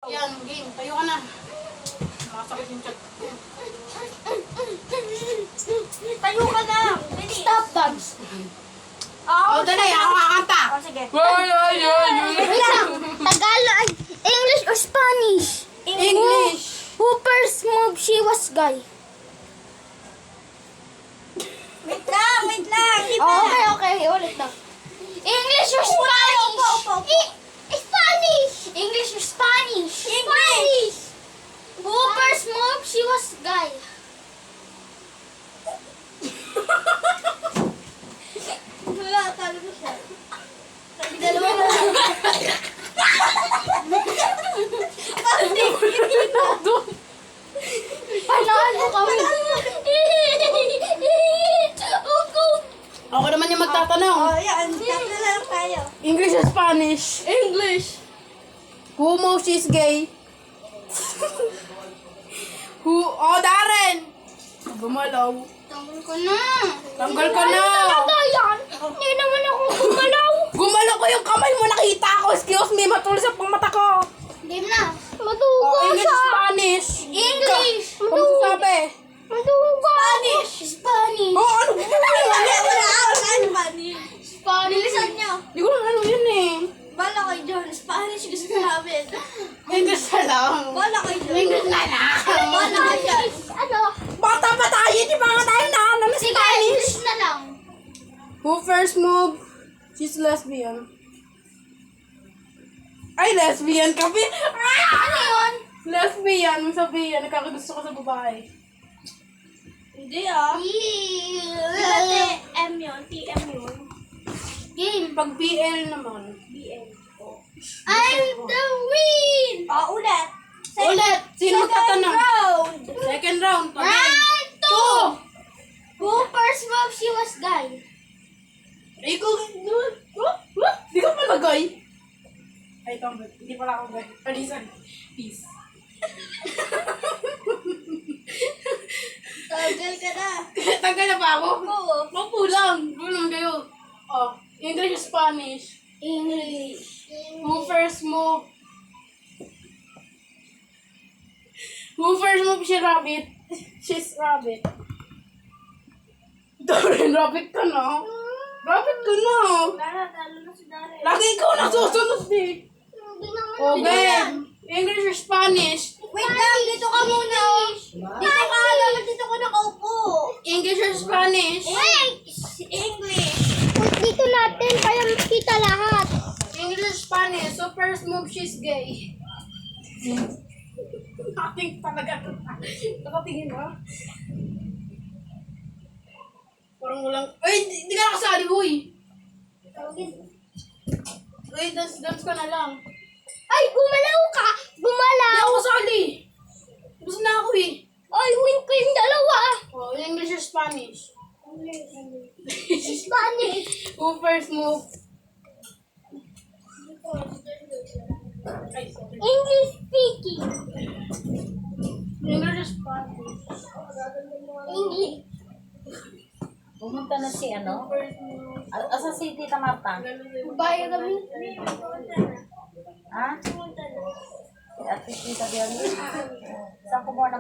Yan, game. Tayo ka na. Makasakit yung chat. Tayo ka na! Stop dance! Dali. Ako kakanta. Sige. Wait lang. Tagalog, English or Spanish? English. Who first moved she was guy? Wait lang! Okay. Ulit na. English or Spanish? Upo. Spanish! English or Spanish? Spanish! Who first moved she was guy? Wala, talo mo siya. Dalawa na lang. Panaan mo kami. Ako naman yung magtatanong. Yan. Tatlo na lang tayo. English or Spanish? English. Who knows she's gay? Darren! Gumalaw. Tanggal ko na. Tanggal ka na. Yan. Hindi naman ako gumalaw. Gumalaw ko yung kamay mo. Nakita ko. Excuse me. Matulis ang pangmata ko. Game na. Matuga English, siya. Spanish. English. Ano sabi? Matuga. Spanish. Ano ba? Ano ba? Spanish. Bilisan nyo. Hindi ko na ano yun eh. Bala kayo dyan. Spanish gusto namin. English na lang. Bala kayo dyan. English na lang. Bala kayo dyan. Ano? Bata pa tayo. Di ba nga tayo na ano na Sige, Spanish? English na lang. Who first moved? She's lesbian. Ay, lesbian ka. Ano yun? Lesbian. Sabihin, nagkakagusto ko sa babae. Hindi ah. Diba TM yun? TM yun? Game. Pag BL naman. BM. I'm the win. Ulit. Ulit. Sino magtatanong? Round. Second round. Round 2. Who first moved she was guy? Ikaw, di ka pala gay? Ay, tambay. Hindi pala ako gay. Palisan. Peace. Tagal ka na. Tanggal na ba ako? Oo. Mapulang. Pulang kayo. English or Spanish? English. Who first moved? Who first moved si Rabbit? She's Rabbit. Darren, Rabbit ka na. Rabbit ka na. Talo na si Darren. Lagi ikaw nasusunod eh. Hindi naman. Okay. English or Spanish? Wait lang, dito ka muna. Dito ka, dapat dito ka nakaupo. English or Spanish? English. Dito natin para makita lahat. English or Spanish? So first move, she's gay. Ating talaga. Nakatingin mo? Parang walang... Ay, di ka nakasali, huy! Uy, dance ka na lang. Ay, gumalaw ka! Hindi Gumalaw! ako kasali. Gusto na ako eh. Ay, win ko yung dalawa. English or Spanish? Spanish. Who first move? Ay, sorry. English speaking. English or Spanish? English. Pumunta na si ano? First move. Asa si Tita Marta? Bayo kami. Ha? At si Tita Bianca? Saan kumuha ng